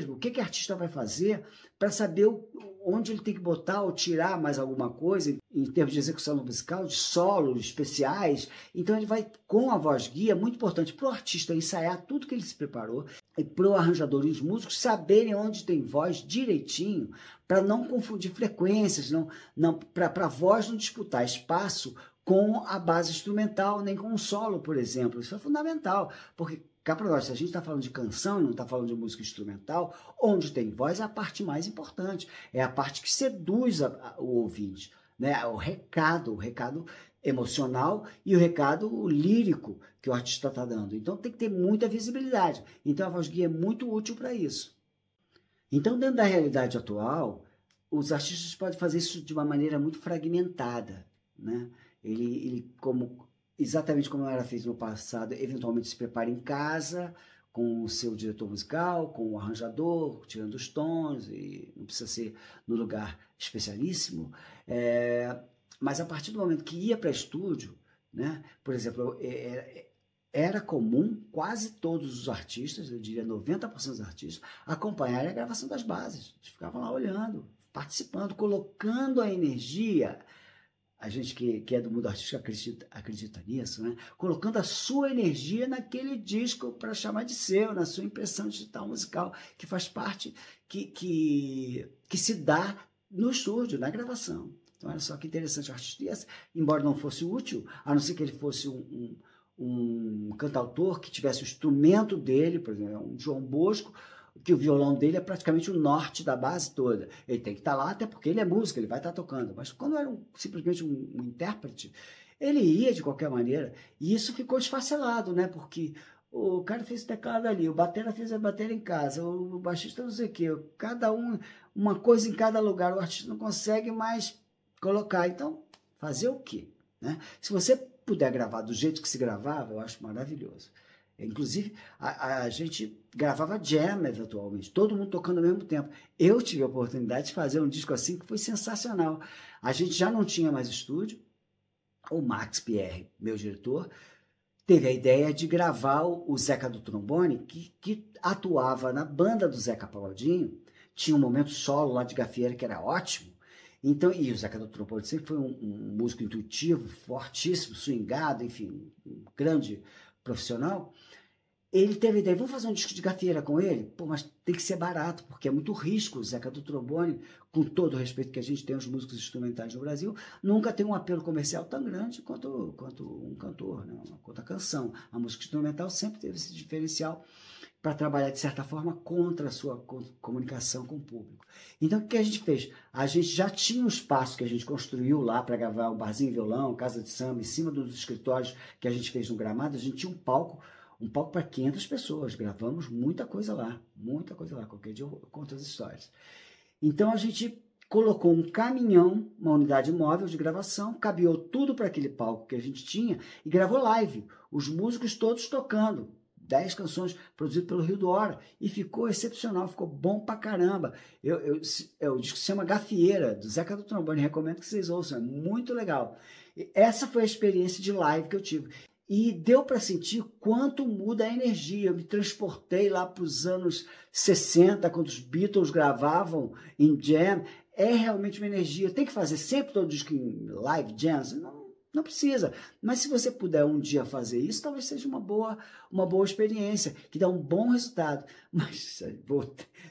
O que que o artista vai fazer para saber onde ele tem que botar ou tirar mais alguma coisa em termos de execução musical, de solos especiais. Então ele vai, com a voz guia, muito importante para o artista ensaiar tudo que ele se preparou e para o arranjador e os músicos saberem onde tem voz direitinho, para não confundir frequências, para a voz não disputar espaço com a base instrumental, nem com o solo, por exemplo. Isso é fundamental, porque cá para nós, se a gente está falando de canção, não está falando de música instrumental, onde tem voz é a parte mais importante, é a parte que seduz o ouvinte, né? O recado emocional e o recado lírico que o artista está dando. Então tem que ter muita visibilidade. Então a voz guia é muito útil para isso. Então, dentro da realidade atual, os artistas podem fazer isso de uma maneira muito fragmentada, né? Exatamente como era feito no passado, eventualmente se prepara em casa, com o seu diretor musical, com o arranjador, tirando os tons, e não precisa ser no lugar especialíssimo. Mas a partir do momento que ia para estúdio, né, por exemplo, era comum quase todos os artistas, eu diria 90% dos artistas, acompanharem a gravação das bases. Eles ficavam lá olhando, participando, colocando a energia. A gente que é do mundo artístico acredita nisso, né? Colocando a sua energia naquele disco para chamar de seu, na sua impressão digital musical, que faz parte, que se dá no estúdio, na gravação. Então, olha só que interessante o artista, embora não fosse útil, a não ser que ele fosse um cantautor que tivesse o instrumento dele, por exemplo, um João Bosco, que o violão dele é praticamente o norte da base toda. Ele tem que estar lá, até porque ele é músico, ele vai estar tocando. Mas quando era simplesmente um intérprete, ele ia de qualquer maneira. E isso ficou esfacelado, né? Porque o cara fez o teclado ali, o batera fez a bateria em casa, o baixista não sei o quê. Cada uma coisa em cada lugar. O artista não consegue mais colocar. Então, fazer o quê? Né? Se você puder gravar do jeito que se gravava, eu acho maravilhoso. Inclusive, a gente gravava jam eventualmente, todo mundo tocando ao mesmo tempo. Eu tive a oportunidade de fazer um disco assim que foi sensacional. A gente já não tinha mais estúdio. O Max Pierre, meu diretor, teve a ideia de gravar o Zeca do trombone, que atuava na banda do Zeca Pagodinho. Tinha um momento solo lá de gafieira que era ótimo. Então, e o Zeca do trombone sempre foi um músico intuitivo, fortíssimo, swingado, enfim, um grande profissional. Ele teve a ideia, vamos fazer um disco de gafieira com ele? Pô, mas tem que ser barato, porque é muito risco. O Zeca do trombone, com todo o respeito que a gente tem aos músicos instrumentais no Brasil, nunca tem um apelo comercial tão grande quanto um cantor, né? Quanto a canção. A música instrumental sempre teve esse diferencial para trabalhar, de certa forma, contra a sua comunicação com o público. Então, o que a gente fez? A gente já tinha um espaço que a gente construiu lá para gravar um barzinho violão, casa de samba, em cima dos escritórios que a gente fez no Gramado. A gente tinha um palco para 500 pessoas. Gravamos muita coisa lá. Qualquer dia eu conto as histórias. Então, a gente colocou um caminhão, uma unidade móvel de gravação, cabeou tudo para aquele palco que a gente tinha e gravou live. Os músicos todos tocando. 10 canções produzidas pelo Rio do Hora. E ficou excepcional, ficou bom pra caramba. O disco se chama Gafieira, do Zeca do Trombone. Recomendo que vocês ouçam, é muito legal. E essa foi a experiência de live que eu tive. E deu para sentir quanto muda a energia. Eu me transportei lá para os anos 60, quando os Beatles gravavam em jam. É realmente uma energia. Tem que fazer sempre todo disco em live jams? Não precisa. Mas se você puder um dia fazer isso, talvez seja uma boa experiência, que dá um bom resultado. Mas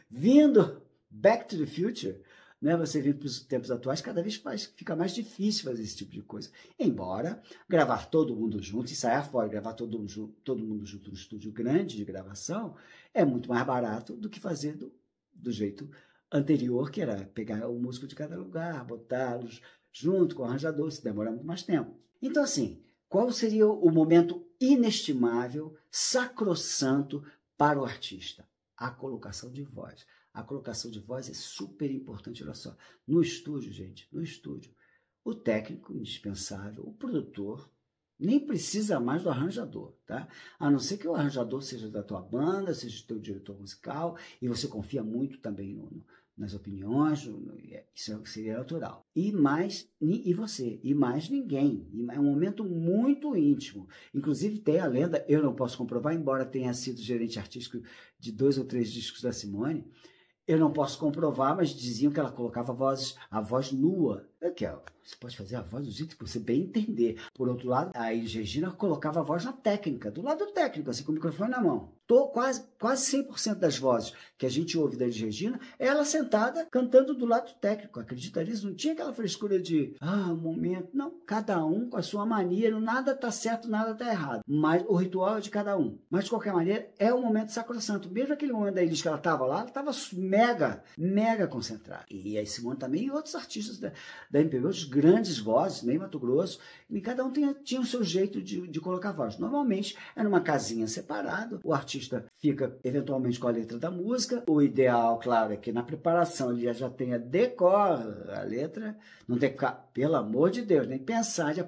vindo Back to the Future, né, você vindo para os tempos atuais, cada vez fica mais difícil fazer esse tipo de coisa. Embora gravar todo mundo junto, ensaiar fora, gravar todo mundo junto no estúdio grande de gravação, é muito mais barato do que fazer do jeito anterior, que era pegar o músico de cada lugar, botá-los junto com o arranjador, isso demora muito mais tempo. Então, assim, qual seria o momento inestimável, sacrossanto para o artista? A colocação de voz. A colocação de voz é super importante, olha só. No estúdio, gente, o técnico indispensável, o produtor, nem precisa mais do arranjador, tá? A não ser que o arranjador seja da tua banda, seja o teu diretor musical, e você confia muito também nas opiniões, isso seria natural. E você, e mais ninguém. É um momento muito íntimo. Inclusive tem a lenda, eu não posso comprovar, embora tenha sido gerente artístico de 2 ou 3 discos da Simone, eu não posso comprovar, mas diziam que ela colocava a voz nua. Você pode fazer a voz do jeito que você bem entender. Por outro lado, a Elis Regina colocava a voz na técnica, do lado técnico, assim, com o microfone na mão. Quase 100% das vozes que a gente ouve da Elis Regina, ela sentada cantando do lado técnico. Acredita nisso? Não tinha aquela frescura de, um momento. Não, cada um com a sua maneira, nada está certo, nada está errado. Mas o ritual é de cada um. Mas, de qualquer maneira, é um momento sacrossanto. Mesmo aquele momento da Elis que ela estava lá, ela estava mega concentrada. E aí Simone também e outros artistas da MPB, os grandes vozes, nem Mato Grosso, e cada um tinha o seu jeito de colocar voz. Normalmente é numa casinha separada, o artista fica eventualmente com a letra da música. O ideal, claro, é que na preparação ele já tenha a letra, não tem que ficar, pelo amor de Deus, nem pensar de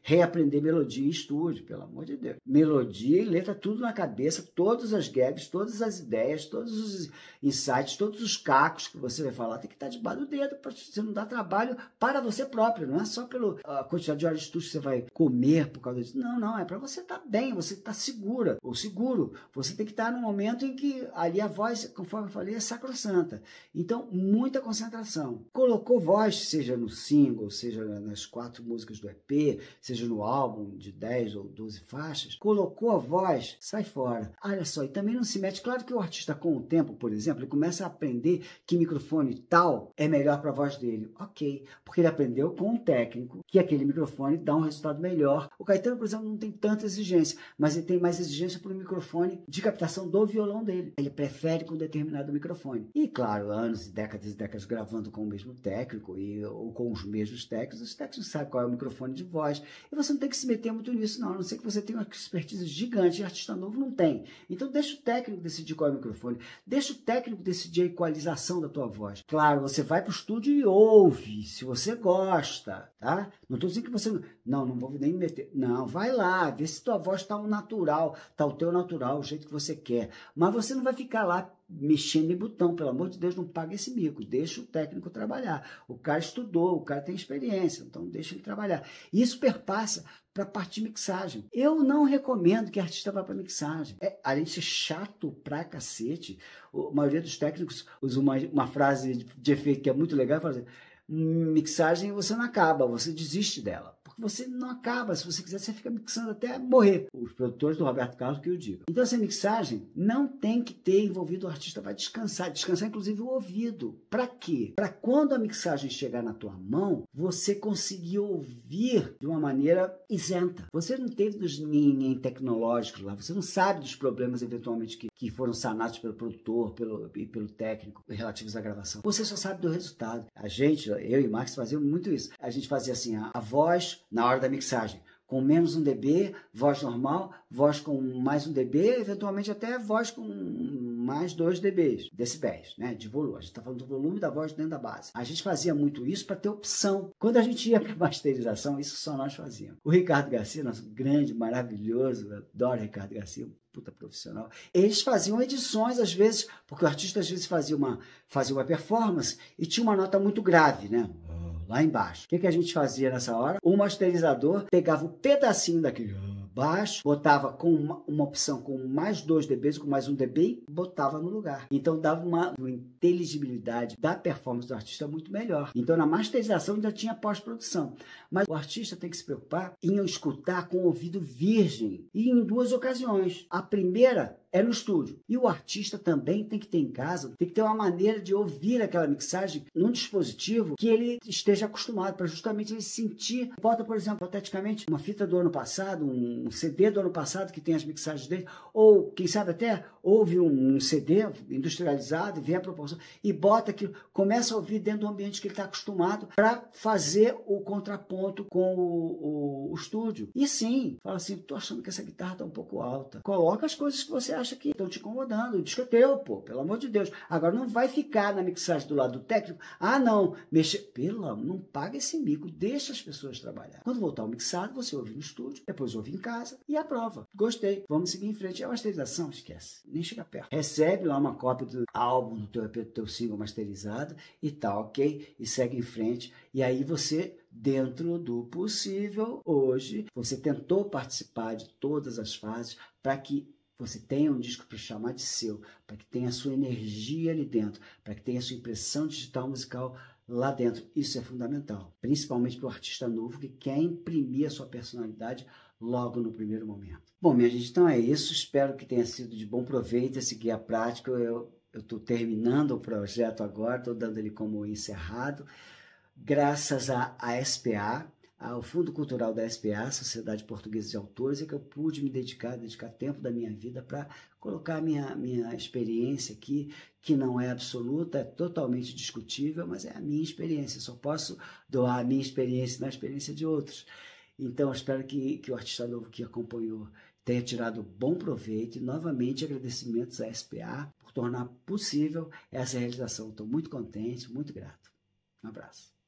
reaprender melodia em estúdio, pelo amor de Deus. Melodia e letra, tudo na cabeça, todas as gags, todas as ideias, todos os insights, todos os cacos que você vai falar, tem que estar debaixo do dedo, para você não dar trabalho para você próprio, não é só pela quantidade de horas de estudo que você vai comer por causa disso. Não, é para você estar bem, você estar segura ou seguro. Você tem que estar num momento em que ali a voz, conforme eu falei, é sacrossanta. Então, muita concentração. Colocou voz, seja no single, seja nas 4 músicas do EP, seja no álbum de 10 ou 12 faixas, colocou a voz, sai fora. Olha só, e também não se mete. Claro que o artista, com o tempo, por exemplo, ele começa a aprender que microfone tal é melhor para a voz dele. Ok, porque ele aprendeu com um técnico que aquele microfone dá um resultado melhor. O Caetano, por exemplo, não tem tanta exigência, mas ele tem mais exigência para o microfone de captação do violão dele. Ele prefere com determinado microfone. E, claro, anos e décadas gravando com o mesmo técnico ou com os mesmos técnicos, os técnicos sabem qual é o microfone de voz. E você não tem que se meter muito nisso, não. A não ser que você tenha uma expertise gigante e artista novo não tem. Então, deixa o técnico decidir qual é o microfone. Deixa o técnico decidir a equalização da tua voz. Claro, você vai para o estúdio e ouve, se você gosta, tá? Não estou dizendo que você... Não vou nem me meter. Não, vai lá, vê se tua voz está o natural, está o teu natural, o jeito que você quer. Mas você não vai ficar lá mexendo em botão, pelo amor de Deus, não paga esse mico, deixa o técnico trabalhar. O cara estudou, o cara tem experiência, então deixa ele trabalhar. Isso perpassa para a parte de mixagem. Eu não recomendo que a artista vá para mixagem. Além de ser chato pra cacete, a maioria dos técnicos usa uma frase de efeito que é muito legal, fala assim, mixagem você não acaba, você desiste dela. Porque você não acaba, se você quiser, você fica mixando até morrer. Os produtores do Roberto Carlos que eu digo. Então essa mixagem não tem que ter envolvido o artista para descansar inclusive o ouvido. Para quê? Para quando a mixagem chegar na tua mão, você conseguir ouvir de uma maneira isenta. Você não teve dos ninguém tecnológicos lá, você não sabe dos problemas eventualmente que foram sanados pelo produtor e pelo técnico relativos à gravação. Você só sabe do resultado. A gente, eu e Max fazíamos muito isso. A gente fazia assim, a voz na hora da mixagem, com menos 1 dB, voz normal, voz com mais 1 dB, eventualmente até voz com mais 2 decibéis, né, de volume. A gente está falando do volume da voz dentro da base. A gente fazia muito isso para ter opção. Quando a gente ia para masterização, isso só nós fazíamos. O Ricardo Garcia, nosso grande, maravilhoso, eu adoro o Ricardo Garcia, puta profissional. Eles faziam edições, às vezes, porque o artista às vezes fazia uma performance e tinha uma nota muito grave, né? Lá embaixo. O que a gente fazia nessa hora? O masterizador pegava um pedacinho daquele baixo, botava com uma opção com mais 2 dB, com mais 1 dB e botava no lugar. Então dava uma inteligibilidade da performance do artista muito melhor. Então na masterização ainda tinha pós-produção. Mas o artista tem que se preocupar em escutar com o ouvido virgem. E em 2 ocasiões. A primeira é no estúdio. E o artista também tem que ter em casa, tem que ter uma maneira de ouvir aquela mixagem num dispositivo que ele esteja acostumado, para justamente ele sentir. Bota, por exemplo, hipoteticamente, uma fita do ano passado, um CD do ano passado que tem as mixagens dele, ou, quem sabe até, ouve um CD industrializado, vê a proporção, e bota aquilo, começa a ouvir dentro do ambiente que ele está acostumado para fazer o contraponto com o estúdio. E sim, fala assim, tô achando que essa guitarra está um pouco alta. Coloca as coisas que você acha que estão te incomodando, o disco é teu, pô, pelo amor de Deus. Agora não vai ficar na mixagem do lado do técnico, não, não paga esse mico, deixa as pessoas trabalhar. Quando voltar ao mixado, você ouve no estúdio, depois ouve em casa. casa e aprova. Gostei, vamos seguir em frente. A masterização, esquece, nem chega perto. Recebe lá uma cópia do álbum, do teu EP, do teu single masterizado e tá ok, e segue em frente. E aí você, dentro do possível, hoje, você tentou participar de todas as fases para que você tenha um disco para chamar de seu, para que tenha a sua energia ali dentro, para que tenha a sua impressão digital musical lá dentro. Isso é fundamental, principalmente para o artista novo que quer imprimir a sua personalidade logo no primeiro momento. Bom, minha gente, então é isso. Espero que tenha sido de bom proveito esse guia prático. Eu estou terminando o projeto agora, estou dando ele como encerrado. Graças à SPA, ao Fundo Cultural da SPA, Sociedade Portuguesa de Autores, é que eu pude me dedicar tempo da minha vida para colocar minha experiência aqui, que não é absoluta, é totalmente discutível, mas é a minha experiência. Eu só posso doar a minha experiência na experiência de outros. Então, eu espero que o artista novo que acompanhou tenha tirado bom proveito e, novamente, agradecimentos à SPA por tornar possível essa realização. Estou muito contente, muito grato. Um abraço.